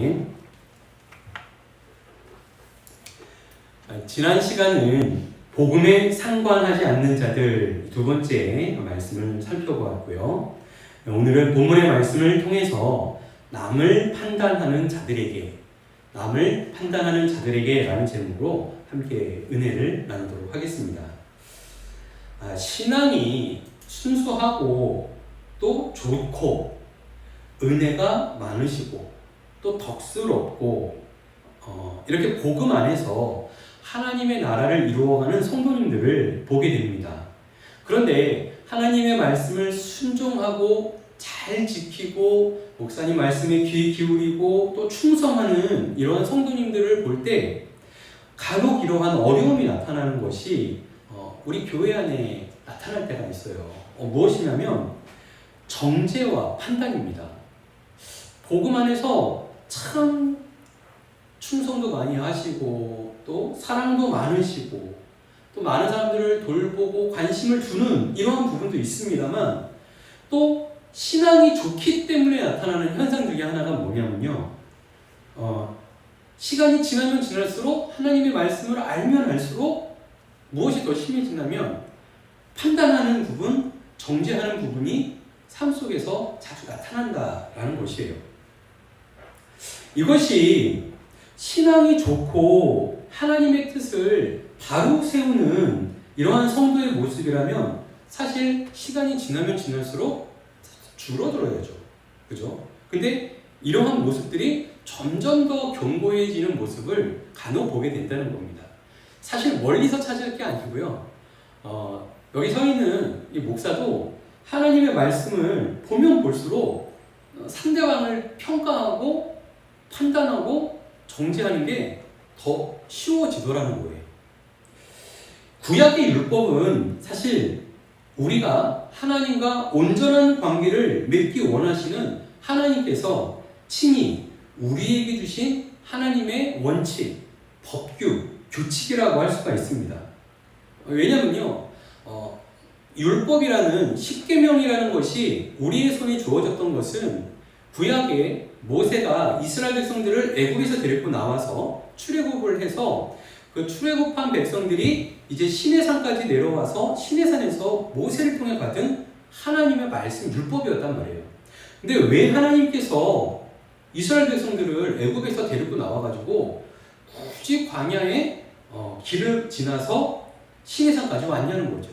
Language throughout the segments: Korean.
아멘. 지난 시간은 복음에 상관하지 않는 자들 두 번째 말씀을 살펴보았고요. 오늘은 본문의 말씀을 통해서 남을 판단하는 자들에게 라는 제목으로 함께 은혜를 나누도록 하겠습니다. 신앙이 순수하고 또 좋고 은혜가 많으시고 또 덕스럽고 이렇게 복음 안에서 하나님의 나라를 이루어가는 성도님들을 보게 됩니다. 그런데 하나님의 말씀을 순종하고 잘 지키고 목사님 말씀에 귀 기울이고 또 충성하는 이러한 성도님들을 볼 때 간혹 이러한 어려움이 나타나는 것이 우리 교회 안에 나타날 때가 있어요. 무엇이냐면 정죄와 판단입니다. 복음 안에서 참 충성도 많이 하시고 또 사랑도 많으시고 또 많은 사람들을 돌보고 관심을 두는 이러한 부분도 있습니다만 또 신앙이 좋기 때문에 나타나는 현상 중에 하나가 뭐냐면요. 시간이 지나면 지날수록 하나님의 말씀을 알면 알수록 무엇이 더 심해지냐면 판단하는 부분, 정죄하는 부분이 삶 속에서 자주 나타난다라는 것이에요. 이것이 신앙이 좋고 하나님의 뜻을 바로 세우는 이러한 성도의 모습이라면 사실 시간이 지나면 지날수록 줄어들어야죠. 그죠? 근데 이러한 모습들이 점점 더 견고해지는 모습을 간혹 보게 된다는 겁니다. 사실 멀리서 찾을 게 아니고요. 여기 서 있는 이 목사도 하나님의 말씀을 보면 볼수록 상대방을 평가하고 판단하고 정죄하는 게 더 쉬워지더라는 거예요. 구약의 율법은 사실 우리가 하나님과 온전한 관계를 맺기 원하시는 하나님께서 친히 우리에게 주신 하나님의 원칙, 법규, 규칙이라고 할 수가 있습니다. 왜냐면요, 율법이라는 십계명이라는 것이 우리의 손에 주어졌던 것은 구약에 모세가 이스라엘 백성들을 애굽에서 데리고 나와서 출애굽을 해서 그 출애굽한 백성들이 이제 시내산까지 내려와서 시내산에서 모세를 통해 받은 하나님의 말씀 율법이었단 말이에요. 근데 왜 하나님께서 이스라엘 백성들을 애굽에서 데리고 나와가지고 굳이 광야에 길을 지나서 시내산까지 왔냐는 거죠.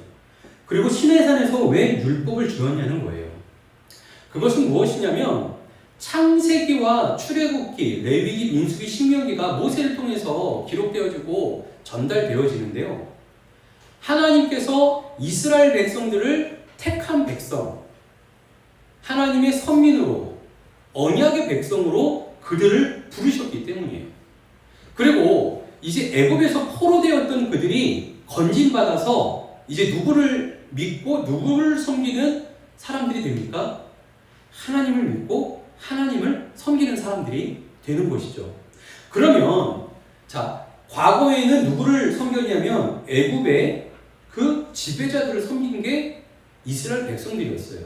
그리고 시내산에서 왜 율법을 주었냐는 거예요. 그것은 무엇이냐면 창세기와 출애굽기, 레위기, 민수기, 신명기가 모세를 통해서 기록되어지고 전달되어지는데요. 하나님께서 이스라엘 백성들을 택한 백성, 하나님의 선민으로, 언약의 백성으로 그들을 부르셨기 때문이에요. 그리고 이제 애굽에서 포로되었던 그들이 건진받아서 이제 누구를 믿고 누구를 섬기는 사람들이 됩니까? 하나님을 믿고 하나님을 섬기는 사람들이 되는 것이죠. 그러면 자, 과거에는 누구를 섬겼냐면 애굽의 그 지배자들을 섬긴 게 이스라엘 백성들이었어요.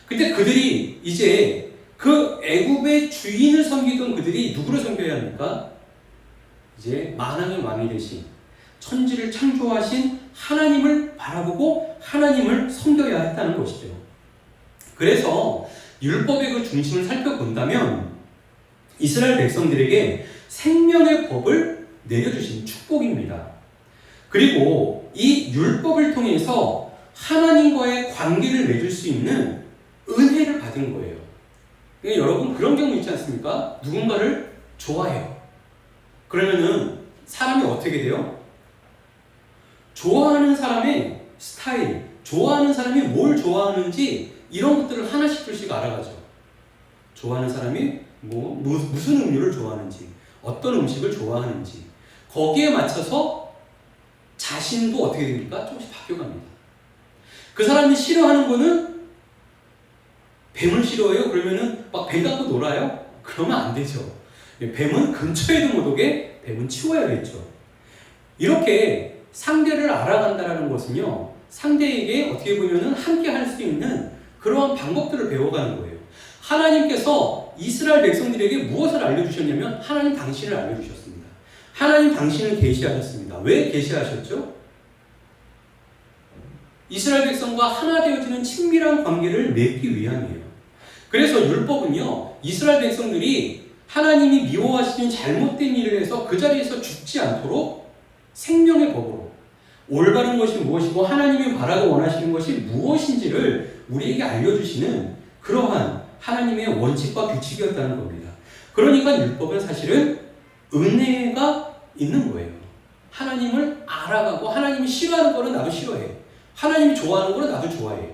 근데 그들이 이제 그 애굽의 주인을 섬기던 그들이 누구를 섬겨야 합니까? 이제 만왕의 왕이 되신 천지를 창조하신 하나님을 바라보고 하나님을 섬겨야 했다는 것이죠. 그래서 율법의 그 중심을 살펴본다면 이스라엘 백성들에게 생명의 법을 내려주신 축복입니다. 그리고 이 율법을 통해서 하나님과의 관계를 맺을 수 있는 은혜를 받은 거예요. 그러니까 여러분 그런 경우 있지 않습니까? 누군가를 좋아해요. 그러면은 사람이 어떻게 돼요? 좋아하는 사람의 스타일, 좋아하는 사람이 뭘 좋아하는지 이런 것들을 하나씩 둘씩 알아가죠. 좋아하는 사람이 무슨 음료를 좋아하는지, 어떤 음식을 좋아하는지 거기에 맞춰서 자신도 어떻게 됩니까? 조금씩 바뀌어갑니다. 그 사람이 싫어하는 거는 뱀을 싫어해요? 그러면은 막 뱀 갖고 놀아요? 그러면 안 되죠. 뱀은 근처에도 못 오게 뱀은 치워야겠죠. 이렇게 상대를 알아간다는 것은요, 상대에게 어떻게 보면은 함께 할 수 있는 그러한 방법들을 배워가는 거예요. 하나님께서 이스라엘 백성들에게 무엇을 알려주셨냐면 하나님 당신을 알려주셨습니다. 하나님 당신을 계시하셨습니다. 왜 계시하셨죠? 이스라엘 백성과 하나 되어지는 친밀한 관계를 맺기 위함이에요. 그래서 율법은요, 이스라엘 백성들이 하나님이 미워하시는 잘못된 일을 해서 그 자리에서 죽지 않도록 생명의 법으로 올바른 것이 무엇이고 하나님이 바라고 원하시는 것이 무엇인지를 우리에게 알려주시는 그러한 하나님의 원칙과 규칙이었다는 겁니다. 그러니까 율법은 사실은 은혜가 있는 거예요. 하나님을 알아가고 하나님이 싫어하는 거는 나도 싫어해. 하나님이 좋아하는 거는 나도 좋아해.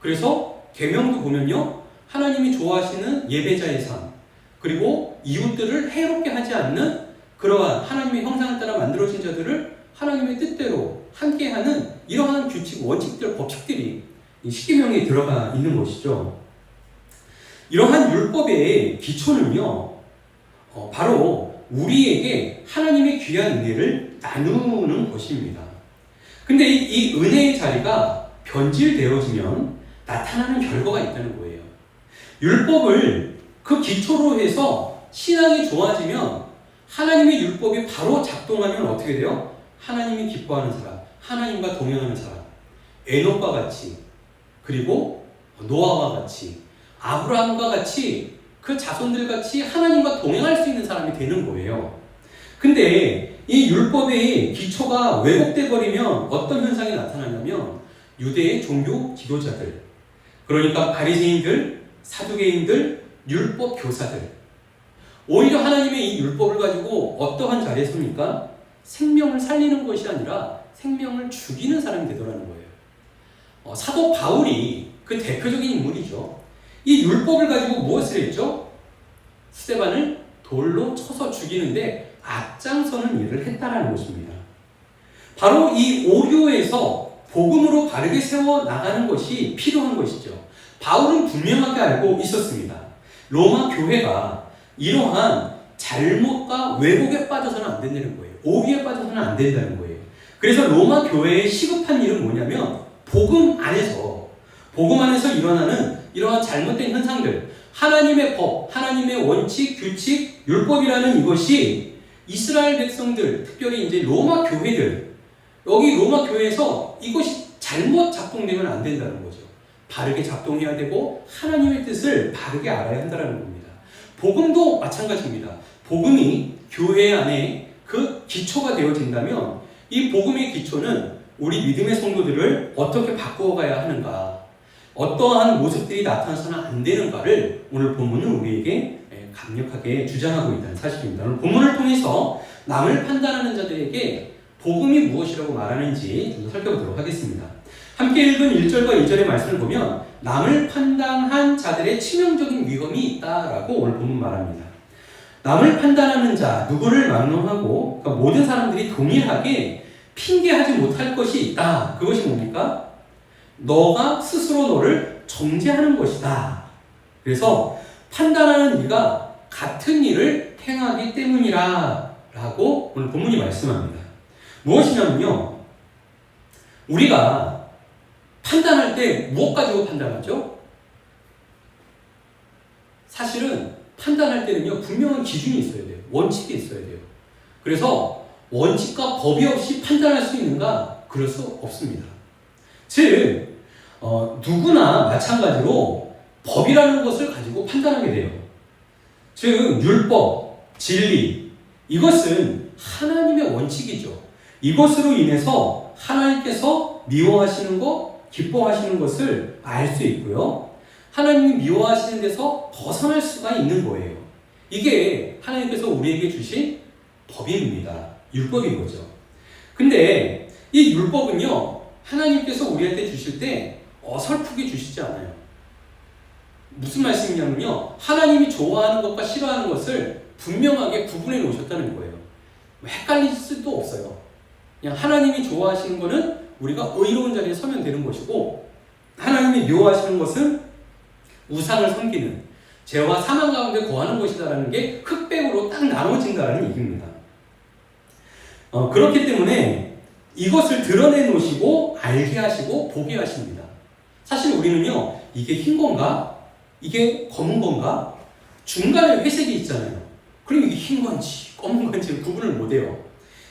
그래서 계명도 보면요, 하나님이 좋아하시는 예배자의 삶, 그리고 이웃들을 해롭게 하지 않는 그러한 하나님의 형상을 따라 만들어진 자들을 하나님의 뜻대로 함께하는 이러한 규칙, 원칙들, 법칙들이 이 십계명에 들어가 있는 것이죠. 이러한 율법의 기초는요, 바로 우리에게 하나님의 귀한 은혜를 나누는 것입니다. 근데 이 은혜의 자리가 변질되어지면 나타나는 결과가 있다는 거예요. 율법을 그 기초로 해서 신앙이 좋아지면 하나님의 율법이 바로 작동하면 어떻게 돼요? 하나님이 기뻐하는 사람, 하나님과 동행하는 사람, 에녹과 같이, 그리고 노아와 같이, 아브라함과 같이, 그 자손들 같이 하나님과 동행할 수 있는 사람이 되는 거예요. 근데 이 율법의 기초가 왜곡돼 버리면 어떤 현상이 나타나냐면 유대의 종교 지도자들, 그러니까 바리새인들, 사두개인들, 율법 교사들, 오히려 하나님의 이 율법을 가지고 어떠한 자리에 섭니까? 생명을 살리는 것이 아니라 생명을 죽이는 사람이 되더라는 거예요. 사도 바울이 그 대표적인 인물이죠. 이 율법을 가지고 무엇을 했죠? 스데반을 돌로 쳐서 죽이는데 앞장서는 일을 했다라는 것입니다. 바로 이 오류에서 복음으로 바르게 세워나가는 것이 필요한 것이죠. 바울은 분명하게 알고 있었습니다. 로마 교회가 이러한 잘못과 왜곡에 빠져서는 안 된다는 거예요. 오류에 빠져서는 안 된다는 거예요. 그래서 로마 교회의 시급한 일은 뭐냐면 복음 안에서 일어나는 이러한 잘못된 현상들, 하나님의 법, 하나님의 원칙, 규칙, 율법이라는 이것이 이스라엘 백성들, 특별히 이제 로마 교회들, 여기 로마 교회에서 이것이 잘못 작동되면 안 된다는 거죠. 바르게 작동해야 되고 하나님의 뜻을 바르게 알아야 한다는 겁니다. 복음도 마찬가지입니다. 복음이 교회 안에 그 기초가 되어진다면 이 복음의 기초는 우리 믿음의 성도들을 어떻게 바꾸어가야 하는가, 어떠한 모습들이 나타나서는 안 되는가를 오늘 본문은 우리에게 강력하게 주장하고 있다는 사실입니다. 오늘 본문을 통해서 남을 판단하는 자들에게 복음이 무엇이라고 말하는지 좀 더 살펴보도록 하겠습니다. 함께 읽은 1절과 2절의 말씀을 보면 남을 판단한 자들의 치명적인 위험이 있다라고 오늘 본문 말합니다. 남을 판단하는 자, 누구를 막론하고 그러니까 모든 사람들이 동일하게 핑계하지 못할 것이 있다. 그것이 뭡니까? 너가 스스로 너를 정죄하는 것이다. 그래서 판단하는 네가 같은 일을 행하기 때문이라 라고 오늘 본문이 말씀합니다. 무엇이냐면요, 우리가 판단할 때 무엇 가지고 판단하죠? 사실은 판단할 때는요, 분명한 기준이 있어야 돼요. 원칙이 있어야 돼요. 그래서 원칙과 법이 없이 판단할 수 있는가? 그럴 수 없습니다. 즉, 누구나 마찬가지로 법이라는 것을 가지고 판단하게 돼요. 즉, 율법, 진리, 이것은 하나님의 원칙이죠. 이것으로 인해서 하나님께서 미워하시는 것, 기뻐하시는 것을 알 수 있고요. 하나님이 미워하시는 데서 벗어날 수가 있는 거예요. 이게 하나님께서 우리에게 주신 법입니다. 율법인 거죠. 근데 이 율법은요, 하나님께서 우리한테 주실 때 어설프게 주시지 않아요. 무슨 말씀이냐면요, 하나님이 좋아하는 것과 싫어하는 것을 분명하게 구분해 놓으셨다는 거예요. 헷갈릴 수도 없어요. 그냥 하나님이 좋아하시는 것은 우리가 의로운 자리에 서면 되는 것이고, 하나님이 미워하시는 것은 우상을 섬기는, 죄와 사망 가운데 거하는 것이다라는 게 흑백으로 딱 나눠진다는 얘기입니다. 그렇기 때문에 이것을 드러내 놓으시고 알게 하시고 보게 하십니다. 사실 우리는요, 이게 흰 건가? 이게 검은 건가? 중간에 회색이 있잖아요. 그럼 이게 흰 건지 검은 건지 구분을 못해요.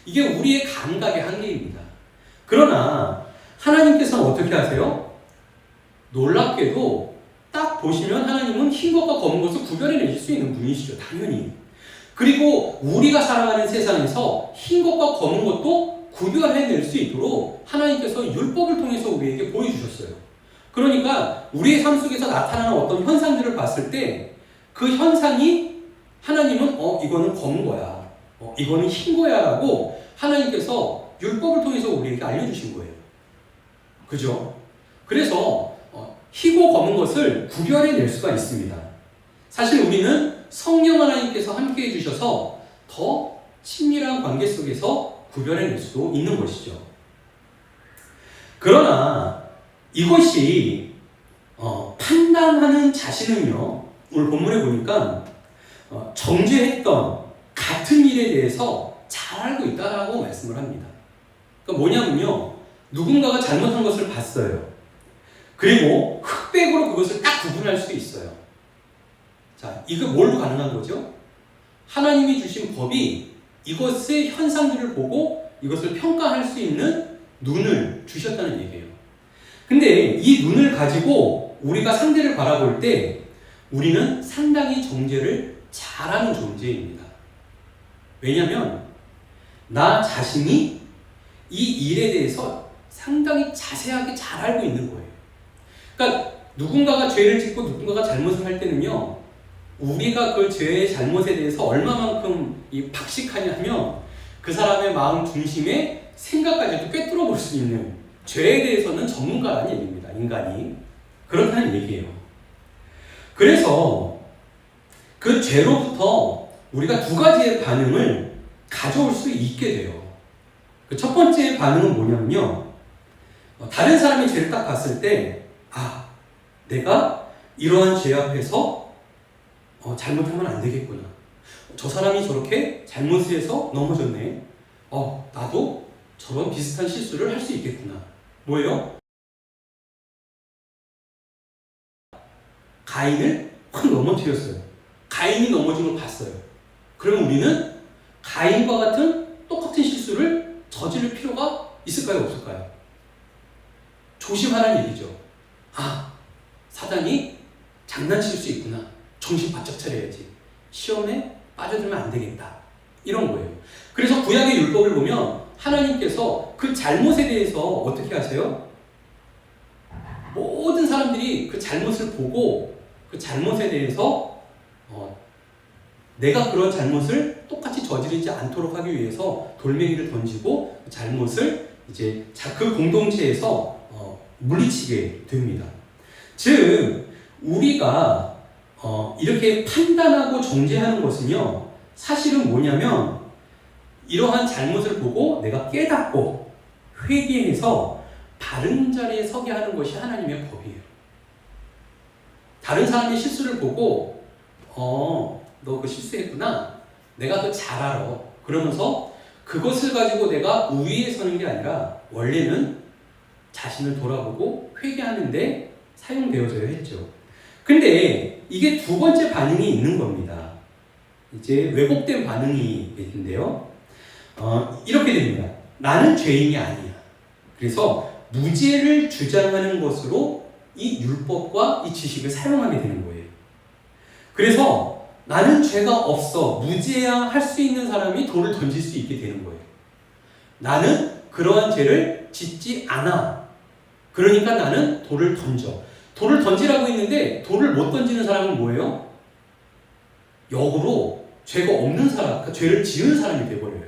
이게 우리의 감각의 한계입니다. 그러나 하나님께서는 어떻게 하세요? 놀랍게도 딱 보시면 하나님은 흰 것과 검은 것을 구별해내실 수 있는 분이시죠. 당연히. 그리고 우리가 살아가는 세상에서 흰 것과 검은 것도 구별해낼 수 있도록 하나님께서 율법을 통해서 우리에게 보여주셨어요. 그러니까 우리의 삶 속에서 나타나는 어떤 현상들을 봤을 때 그 현상이 하나님은 이거는 검은 거야, 이거는 흰 거야 라고 하나님께서 율법을 통해서 우리에게 알려주신 거예요. 그죠? 그래서 희고 검은 것을 구별해낼 수가 있습니다. 사실 우리는 성령 하나님께서 함께 해주셔서 더 친밀한 관계 속에서 구별해낼 수도 있는 것이죠. 그러나 이것이 판단하는 자신은요, 오늘 본문에 보니까 정죄했던 같은 일에 대해서 잘 알고 있다라고 말씀을 합니다. 그러니까 뭐냐면요, 누군가가 잘못한 것을 봤어요. 그리고 흑백으로 그것을 딱 구분할 수 있어요. 자, 이거 뭘로 가능한 거죠? 하나님이 주신 법이 이것의 현상들을 보고 이것을 평가할 수 있는 눈을 주셨다는 얘기예요. 근데 이 눈을 가지고 우리가 상대를 바라볼 때 우리는 상당히 정죄를 잘하는 존재입니다. 왜냐하면 나 자신이 이 일에 대해서 상당히 자세하게 잘 알고 있는 거예요. 그러니까 누군가가 죄를 짓고 누군가가 잘못을 할 때는요, 우리가 그 죄의 잘못에 대해서 얼마만큼 박식하냐 하면 그 사람의 마음 중심에 생각까지도 꿰뚫어 볼 수 있는, 죄에 대해서는 전문가라는 얘기입니다. 인간이. 그렇다는 얘기예요. 그래서 그 죄로부터 우리가 두 가지의 반응을 가져올 수 있게 돼요. 그 첫 번째 반응은 뭐냐면요, 다른 사람의 죄를 딱 봤을 때 내가 이러한 죄 앞에서 잘못하면 안 되겠구나. 저 사람이 저렇게 잘못을 해서 넘어졌네. 나도 저런 비슷한 실수를 할 수 있겠구나. 뭐예요? 가인을 확 넘어뜨렸어요. 가인이 넘어진 걸 봤어요. 그럼 우리는 가인과 같은 똑같은 실수를 저지를 필요가 있을까요? 없을까요? 조심하라는 얘기죠. 사단이 장난칠 수 있구나. 정신 바짝 차려야지. 시험에 빠져들면 안 되겠다. 이런 거예요. 그래서 구약의 율법을 보면 하나님께서 그 잘못에 대해서 어떻게 하세요? 모든 사람들이 그 잘못을 보고 그 잘못에 대해서 내가 그런 잘못을 똑같이 저지르지 않도록 하기 위해서 돌멩이를 던지고 그 잘못을 이제 그 공동체에서 물리치게 됩니다. 즉 우리가 이렇게 판단하고 정죄하는 것은요, 사실은 뭐냐면 이러한 잘못을 보고 내가 깨닫고 회개해서 바른 자리에 서게 하는 것이 하나님의 법이에요. 다른 사람의 실수를 보고 너 그 실수했구나, 내가 그거 잘 알아, 그러면서 그것을 가지고 내가 우위에 서는 게 아니라 원래는 자신을 돌아보고 회개하는데 사용되어져야 했죠. 근데 이게 두 번째 반응이 있는 겁니다. 이제 왜곡된 반응이 있는데요. 이렇게 됩니다. 나는 죄인이 아니야. 그래서 무죄를 주장하는 것으로 이 율법과 이 지식을 사용하게 되는 거예요. 그래서 나는 죄가 없어, 무죄야 할 수 있는 사람이 돌을 던질 수 있게 되는 거예요. 나는 그러한 죄를 짓지 않아. 그러니까 나는 돌을 던져. 돌을 던지라고 했는데 돌을 못 던지는 사람은 뭐예요? 역으로 죄가 없는 사람, 그러니까 죄를 지은 사람이 되어버려요.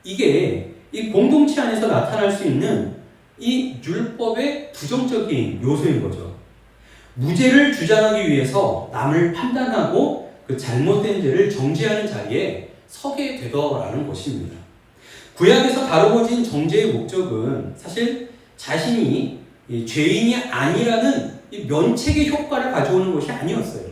이게 이 공동체 안에서 나타날 수 있는 이 율법의 부정적인 요소인 거죠. 무죄를 주장하기 위해서 남을 판단하고 그 잘못된 죄를 정죄하는 자리에 서게 되더라는 것입니다. 구약에서 다루어진 정죄의 목적은 사실 자신이 죄인이 아니라는 이 면책의 효과를 가져오는 것이 아니었어요.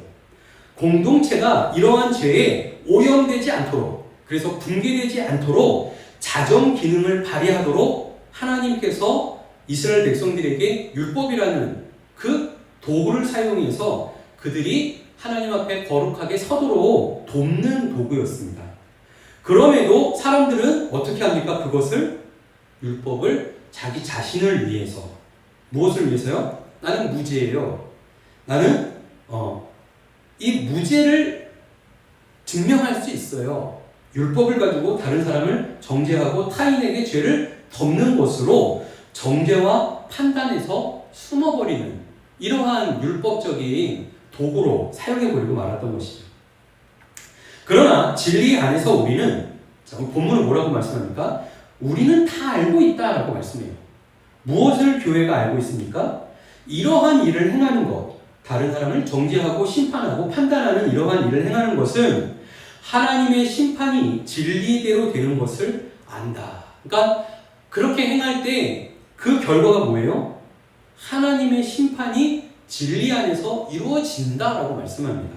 공동체가 이러한 죄에 오염되지 않도록, 그래서 붕괴되지 않도록 자정 기능을 발휘하도록 하나님께서 이스라엘 백성들에게 율법이라는 그 도구를 사용해서 그들이 하나님 앞에 거룩하게 서도록 돕는 도구였습니다. 그럼에도 사람들은 어떻게 합니까? 그것을, 율법을 자기 자신을 위해서. 무엇을 위해서요? 나는 무죄예요. 나는 이 무죄를 증명할 수 있어요. 율법을 가지고 다른 사람을 정죄하고 타인에게 죄를 덮는 것으로 정죄와 판단에서 숨어버리는 이러한 율법적인 도구로 사용해버리고 말았던 것이죠. 그러나 진리 안에서 우리는, 자, 본문은 뭐라고 말씀합니까? 우리는 다 알고 있다라고 말씀해요. 무엇을 교회가 알고 있습니까? 이러한 일을 행하는 것, 다른 사람을 정죄하고 심판하고 판단하는 이러한 일을 행하는 것은 하나님의 심판이 진리대로 되는 것을 안다. 그러니까 그렇게 행할 때 그 결과가 뭐예요? 하나님의 심판이 진리 안에서 이루어진다라고 말씀합니다.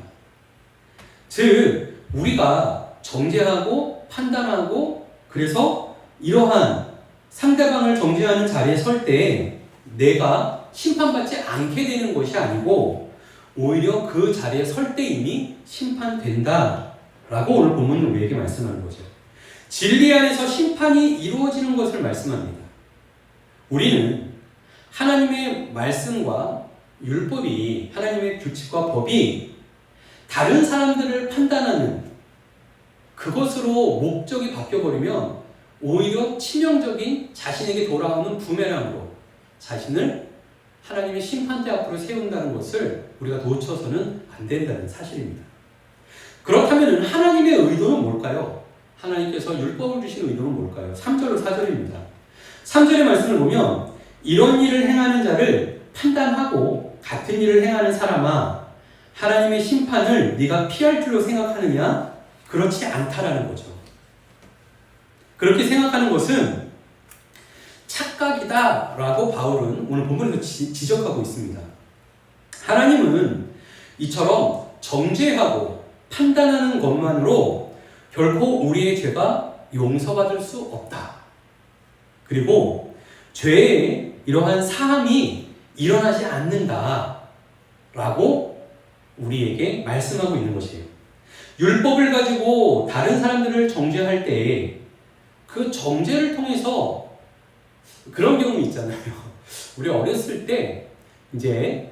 즉, 우리가 정죄하고 판단하고 그래서 이러한 상대방을 정죄하는 자리에 설 때 내가 심판받지 않게 되는 것이 아니고 오히려 그 자리에 설 때 이미 심판된다라고 오늘 본문은 우리에게 말씀하는 거죠. 진리 안에서 심판이 이루어지는 것을 말씀합니다. 우리는 하나님의 말씀과 율법이, 하나님의 규칙과 법이 다른 사람들을 판단하는 그것으로 목적이 바뀌어버리면 오히려 치명적인 자신에게 돌아오는 부메랑으로 자신을 하나님의 심판대 앞으로 세운다는 것을 우리가 놓쳐서는 안 된다는 사실입니다. 그렇다면 하나님의 의도는 뭘까요? 하나님께서 율법을 주신 의도는 뭘까요? 3절로 4절입니다. 3절의 말씀을 보면 이런 일을 행하는 자를 판단하고 같은 일을 행하는 사람아, 하나님의 심판을 네가 피할 줄로 생각하느냐? 그렇지 않다라는 거죠. 그렇게 생각하는 것은 착각이다라고 바울은 오늘 본문에서 지적하고 있습니다. 하나님은 이처럼 정죄하고 판단하는 것만으로 결코 우리의 죄가 용서받을 수 없다. 그리고 죄의 이러한 사함이 일어나지 않는다라고 우리에게 말씀하고 있는 것이에요. 율법을 가지고 다른 사람들을 정죄할 때 그 정죄를 통해서 그런 경험이 있잖아요. 우리 어렸을 때 이제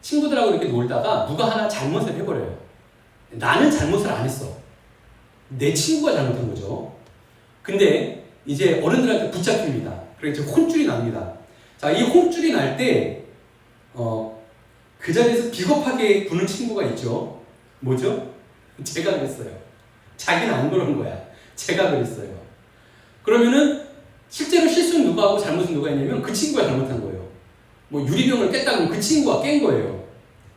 친구들하고 이렇게 놀다가 누가 하나 잘못을 해버려요. 나는 잘못을 안 했어. 내 친구가 잘못한 거죠. 근데 이제 어른들한테 붙잡힙니다. 그래서 이제 혼쭐이 납니다. 자, 이 혼쭐이 날 때 그 자리에서 비겁하게 구는 친구가 있죠. 뭐죠? 제가 그랬어요. 자기는 안 그런 거야. 제가 그랬어요. 그러면은 실제로 실수는 누가 하고 잘못은 누가 했냐면 그 친구가 잘못한 거예요. 뭐 유리병을 깼다고 그 친구가 깬 거예요.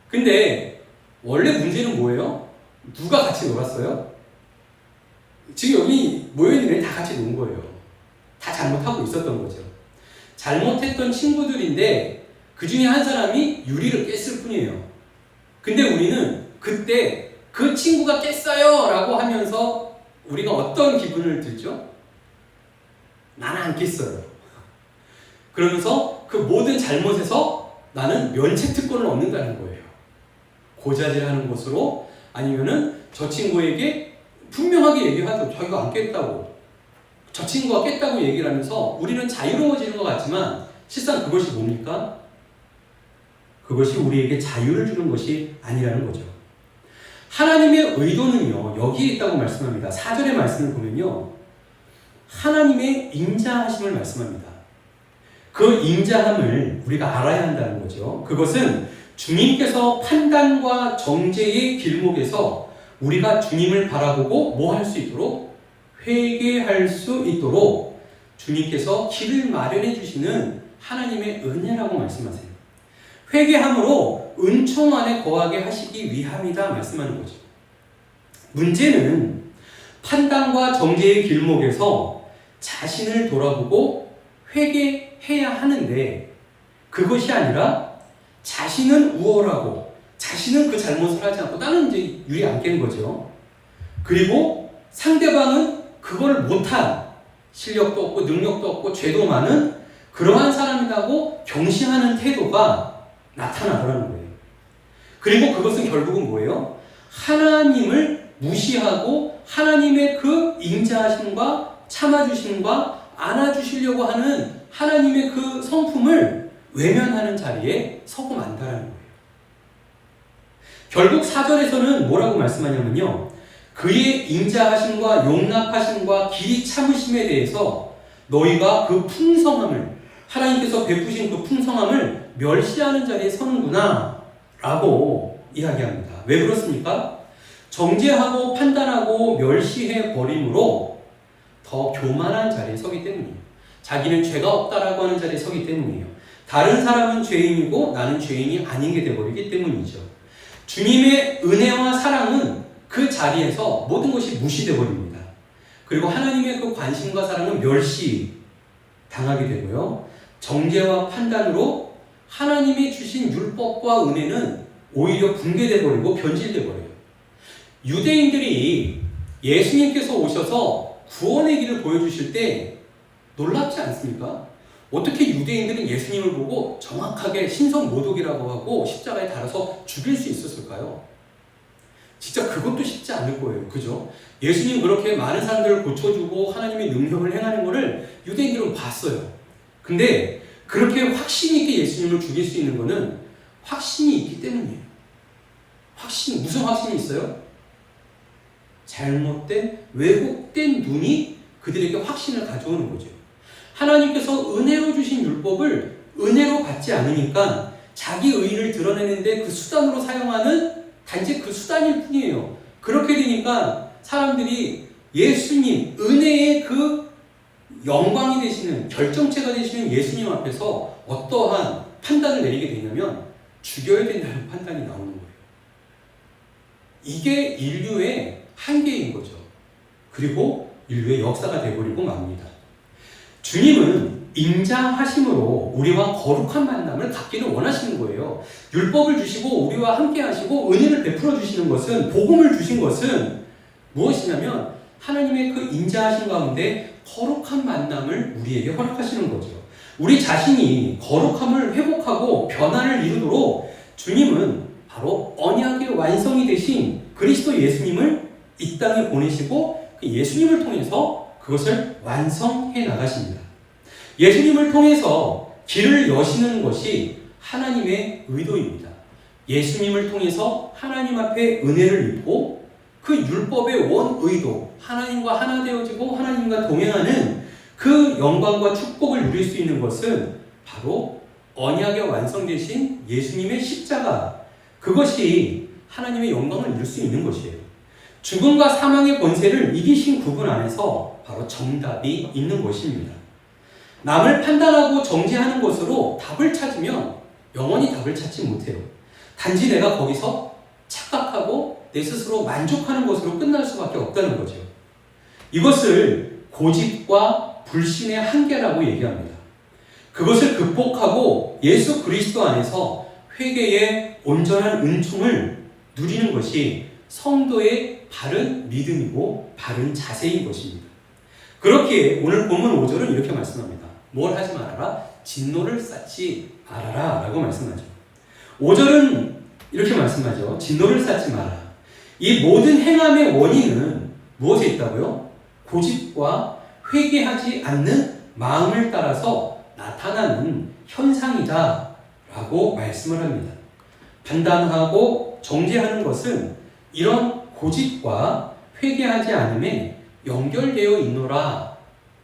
근데 원래 문제는 뭐예요? 누가 같이 놀았어요? 지금 여기 모여있는 애들 다 같이 논 거예요. 다 잘못하고 있었던 거죠. 잘못했던 친구들인데 그 중에 한 사람이 유리를 깼을 뿐이에요. 근데 우리는 그때 그 친구가 깼어요 라고 하면서 우리가 어떤 기분을 들죠? 나는 안 깼어요. 그러면서 그 모든 잘못에서 나는 면책특권을 얻는다는 거예요. 고자질하는 것으로, 아니면은 저 친구에게 분명하게 얘기하죠. 자기가 안 깼다고. 저 친구가 깼다고 얘기를 하면서 우리는 자유로워지는 것 같지만 실상 그것이 뭡니까? 그것이 우리에게 자유를 주는 것이 아니라는 거죠. 하나님의 의도는요, 여기에 있다고 말씀합니다. 4절의 말씀을 보면요, 하나님의 인자하심을 말씀합니다. 그 인자함을 우리가 알아야 한다는 거죠. 그것은 주님께서 판단과 정죄의 길목에서 우리가 주님을 바라보고 뭐 할 수 있도록? 회개할 수 있도록 주님께서 길을 마련해 주시는 하나님의 은혜라고 말씀하세요. 회개함으로 은총 안에 거하게 하시기 위함이다 말씀하는 거죠. 문제는 판단과 정죄의 길목에서 자신을 돌아보고 회개해야 하는데 그것이 아니라 자신은 우월하고 자신은 그 잘못을 하지 않고 나는 이제 유리 안 깬 거죠. 그리고 상대방은 그걸 못한, 실력도 없고 능력도 없고 죄도 많은 그러한 사람이라고 경시하는 태도가 나타나더라는 거예요. 그리고 그것은 결국은 뭐예요? 하나님을 무시하고 하나님의 그 인자하심과 참아주심과 안아주시려고 하는 하나님의 그 성품을 외면하는 자리에 서고 만다라는 거예요. 결국 4절에서는 뭐라고 말씀하냐면요. 그의 인자하심과 용납하심과 길이 참으심에 대해서 너희가 그 풍성함을, 하나님께서 베푸신 그 풍성함을 멸시하는 자리에 서는구나 라고 이야기합니다. 왜 그렇습니까? 정죄하고 판단하고 멸시해 버림으로 더 교만한 자리에 서기 때문이에요. 자기는 죄가 없다라고 하는 자리에 서기 때문이에요. 다른 사람은 죄인이고 나는 죄인이 아닌 게 되어버리기 때문이죠. 주님의 은혜와 사랑은 그 자리에서 모든 것이 무시되어 버립니다. 그리고 하나님의 그 관심과 사랑은 멸시당하게 되고요. 정죄와 판단으로 하나님이 주신 율법과 은혜는 오히려 붕괴되어 버리고 변질되어 버려요. 유대인들이 예수님께서 오셔서 구원의 길을 보여주실 때 놀랍지 않습니까? 어떻게 유대인들은 예수님을 보고 정확하게 신성모독이라고 하고 십자가에 달아서 죽일 수 있었을까요? 진짜 그것도 쉽지 않을 거예요. 그죠? 예수님 그렇게 많은 사람들을 고쳐주고 하나님의 능력을 행하는 것을 유대인들은 봤어요. 근데 그렇게 확신 있게 예수님을 죽일 수 있는 것은 확신이 있기 때문이에요. 무슨 확신이 있어요? 잘못된, 왜곡된 눈이 그들에게 확신을 가져오는 거죠. 하나님께서 은혜로 주신 율법을 은혜로 받지 않으니까 자기 의의를 드러내는데 그 수단으로 사용하는 단지 그 수단일 뿐이에요. 그렇게 되니까 사람들이 예수님, 은혜의 그 영광이 되시는, 결정체가 되시는 예수님 앞에서 어떠한 판단을 내리게 되냐면 죽여야 된다는 판단이 나오는 거예요. 이게 인류의 한계인 거죠. 그리고 인류의 역사가 되어버리고 맙니다. 주님은 인자하심으로 우리와 거룩한 만남을 갖기를 원하시는 거예요. 율법을 주시고 우리와 함께 하시고 은혜를 베풀어 주시는 것은, 복음을 주신 것은 무엇이냐면 하나님의 그 인자하심 가운데 거룩한 만남을 우리에게 허락하시는 거죠. 우리 자신이 거룩함을 회복하고 변화를 이루도록 주님은 바로 언약의 완성이 되신 그리스도 예수님을 이 땅에 보내시고 그 예수님을 통해서 그것을 완성해 나가십니다. 예수님을 통해서 길을 여시는 것이 하나님의 의도입니다. 예수님을 통해서 하나님 앞에 은혜를 입고 그 율법의 원 의도, 하나님과 하나 되어지고 하나님과 동행하는 그 영광과 축복을 누릴 수 있는 것은 바로 언약의 완성되신 예수님의 십자가, 그것이 하나님의 영광을 이룰 수 있는 것이에요. 죽음과 사망의 권세를 이기신 그분 안에서 바로 정답이 있는 것입니다. 남을 판단하고 정죄하는 것으로 답을 찾으면 영원히 답을 찾지 못해요. 단지 내가 거기서 착각하고 내 스스로 만족하는 것으로 끝날 수밖에 없다는 거죠. 이것을 고집과 불신의 한계라고 얘기합니다. 그것을 극복하고 예수 그리스도 안에서 회개의 온전한 은총을 누리는 것이 성도의 바른 믿음이고 바른 자세인 것입니다. 그렇기에 오늘 본문 5절은 이렇게 말씀합니다. 뭘 하지 말아라? 진노를 쌓지 말아라 라고 말씀하죠. 5절은 이렇게 말씀하죠. 진노를 쌓지 마라. 이 모든 행함의 원인은 무엇에 있다고요? 고집과 회개하지 않는 마음을 따라서 나타나는 현상이다 라고 말씀을 합니다. 판단하고 정죄하는 것은 이런 고집과 회개하지 않음에 연결되어 있노라.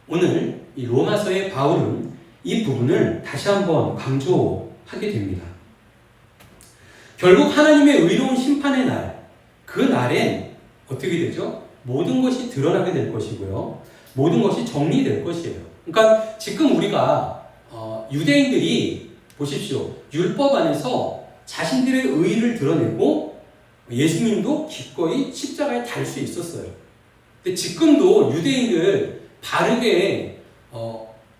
오늘 이 로마서의 바울은 이 부분을 다시 한번 강조하게 됩니다. 결국 하나님의 의로운 심판의 날, 그 날엔 어떻게 되죠? 모든 것이 드러나게 될 것이고요. 모든 것이 정리될 것이에요. 그러니까 지금 우리가 유대인들이 보십시오. 율법 안에서 자신들의 의의를 드러내고 예수님도 기꺼이 십자가에 달 수 있었어요. 근데 지금도 유대인들 바르게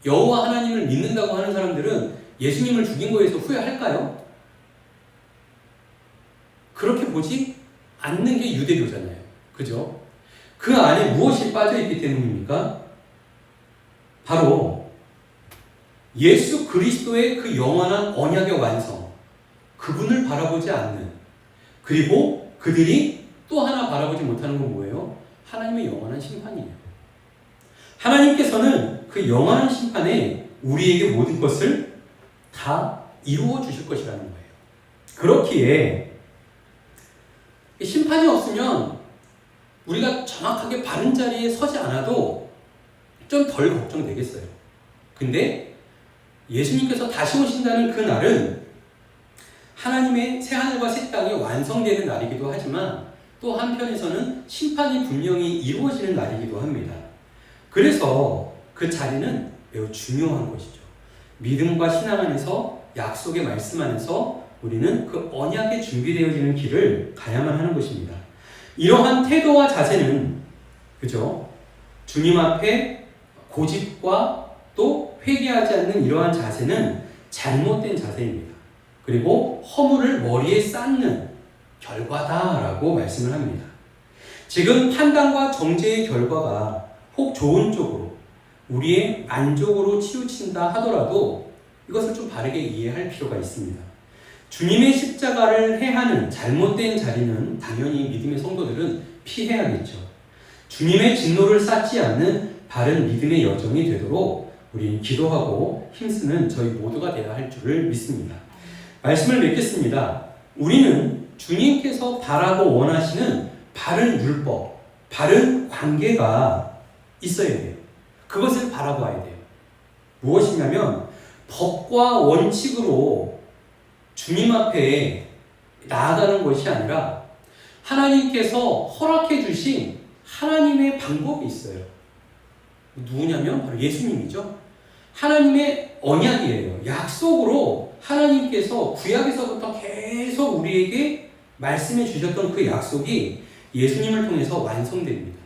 여호와 하나님을 믿는다고 하는 사람들은 예수님을 죽인 거에서 후회할까요? 그렇게 보지 않는 게 유대교잖아요. 그죠? 그 안에 무엇이 빠져있기 때문입니까? 바로 예수 그리스도의 그 영원한 언약의 완성, 그분을 바라보지 않는, 그리고 그들이 또 하나 바라보지 못하는 건 뭐예요? 하나님의 영원한 심판이에요. 하나님께서는 그 영원한 심판에 우리에게 모든 것을 다 이루어 주실 것이라는 거예요. 그렇기에 심판이 없으면 우리가 정확하게 바른 자리에 서지 않아도 좀 덜 걱정되겠어요. 근데 예수님께서 다시 오신다는 그 날은 하나님의 새하늘과 새 땅이 완성되는 날이기도 하지만 또 한편에서는 심판이 분명히 이루어지는 날이기도 합니다. 그래서 그 자리는 매우 중요한 것이죠. 믿음과 신앙 안에서 약속의 말씀 안에서 우리는 그 언약에 준비되어지는 길을 가야만 하는 것입니다. 이러한 태도와 자세는 그죠? 주님 앞에 고집과 또 회개하지 않는 이러한 자세는 잘못된 자세입니다. 그리고 허물을 머리에 쌓는 결과다라고 말씀을 합니다. 지금 판단과 정죄의 결과가 혹 좋은 쪽으로 우리의 만족으로 치우친다 하더라도 이것을 좀 바르게 이해할 필요가 있습니다. 주님의 십자가를 해하는 잘못된 자리는 당연히 믿음의 성도들은 피해야겠죠. 주님의 진노를 쌓지 않는 바른 믿음의 여정이 되도록 우리는 기도하고 힘쓰는 저희 모두가 되어야 할 줄을 믿습니다. 말씀을 맺겠습니다. 우리는 주님께서 바라고 원하시는 바른 율법, 바른 관계가 있어야 돼요. 그것을 바라봐야 돼요. 무엇이냐면 법과 원칙으로 주님 앞에 나아가는 것이 아니라 하나님께서 허락해 주신 하나님의 방법이 있어요. 누구냐면 바로 예수님이죠. 하나님의 언약이에요. 약속으로 하나님께서 구약에서부터 계속 우리에게 말씀해 주셨던 그 약속이 예수님을 통해서 완성됩니다.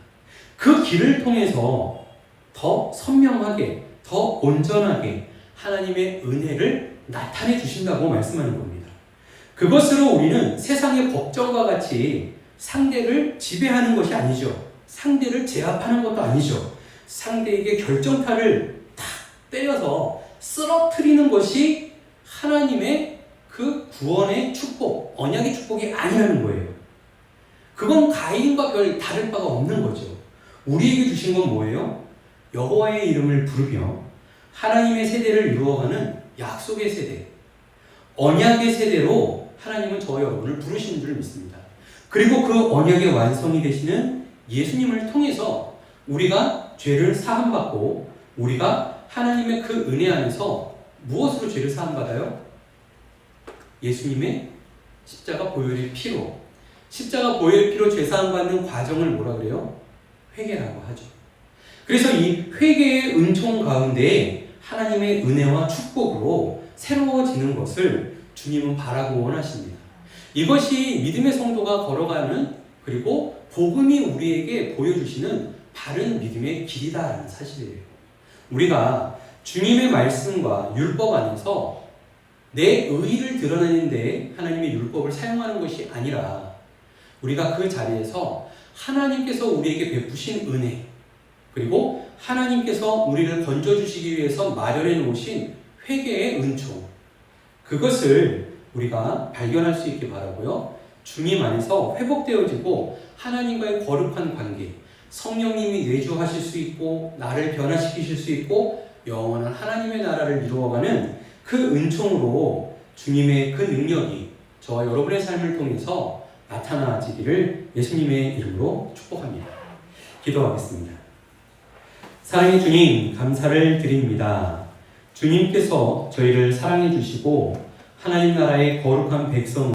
그 길을 통해서 더 선명하게, 더 온전하게 하나님의 은혜를 나타내 주신다고 말씀하는 겁니다. 그것으로 우리는 세상의 법정과 같이 상대를 지배하는 것이 아니죠. 상대를 제압하는 것도 아니죠. 상대에게 결정타를 탁 때려서 쓰러뜨리는 것이 하나님의 그 구원의 축복, 언약의 축복이 아니라는 거예요. 그건 가인과 별 다를 바가 없는 거죠. 우리에게 주신 건 뭐예요? 여호와의 이름을 부르며 하나님의 세대를 이루어가는 약속의 세대, 언약의 세대로 하나님은 저와 여러분을 부르신 줄 믿습니다. 그리고 그 언약의 완성이 되시는 예수님을 통해서 우리가 죄를 사함받고 우리가 하나님의 그 은혜 안에서 무엇으로 죄를 사함받아요? 예수님의 십자가 보혈의 피로. 십자가 보혈의 피로 죄 사함받는 과정을 뭐라 그래요? 회개라고 하죠. 그래서 이 회개의 은총 가운데 하나님의 은혜와 축복으로 새로워지는 것을 주님은 바라고 원하십니다. 이것이 믿음의 성도가 걸어가는 그리고 복음이 우리에게 보여주시는 바른 믿음의 길이다라는 사실이에요. 우리가 주님의 말씀과 율법 안에서 내 의의를 드러내는데 하나님의 율법을 사용하는 것이 아니라 우리가 그 자리에서 하나님께서 우리에게 베푸신 은혜 그리고 하나님께서 우리를 건져주시기 위해서 마련해 놓으신 회개의 은총 그것을 우리가 발견할 수 있게 바라고요. 주님 안에서 회복되어지고 하나님과의 거룩한 관계 성령님이 내주하실 수 있고 나를 변화시키실 수 있고 영원한 하나님의 나라를 이루어가는 그 은총으로 주님의 그 능력이 저와 여러분의 삶을 통해서 나타나지기를 예수님의 이름으로 축복합니다. 기도하겠습니다. 사랑의 주님 감사를 드립니다. 주님께서 저희를 사랑해 주시고 하나님 나라의 거룩한 백성